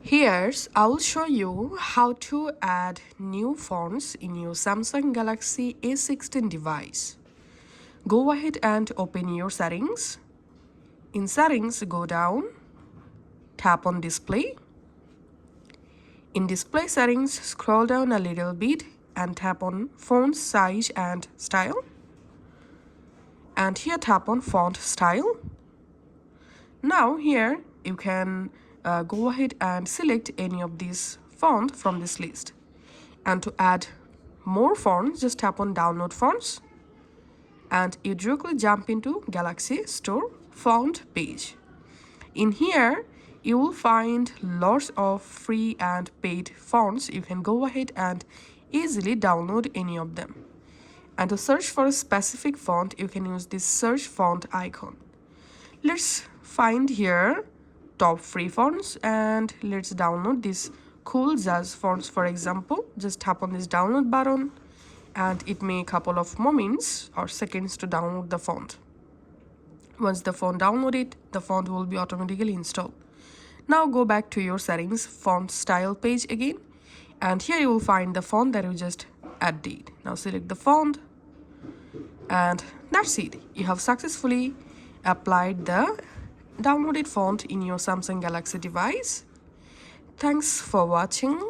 Here's I will show you how to add new fonts in your Samsung Galaxy A16 device. Go ahead and open your settings. In settings, go down, tap on display. In display settings, scroll down a little bit and tap on font size and style. And here tap on font style. Now here you can go ahead and select any of these font from this list. And to add more fonts, just tap on download fonts and you directly jump into Galaxy Store font page. In here you will find lots of free and paid fonts. You can go ahead and easily download any of them. And to search for a specific font, you can use this search font icon. Let's find here top free fonts and let's download this cool jazz fonts, for example. Just tap on this download button and it may a couple of moments or seconds to download the font. Once the font downloaded, the font will be automatically installed. Now go back to your settings font style page again, and here you will find the font that you just added. Now select the font, and that's it. You have successfully applied the downloaded font in your Samsung Galaxy device. Thanks for watching.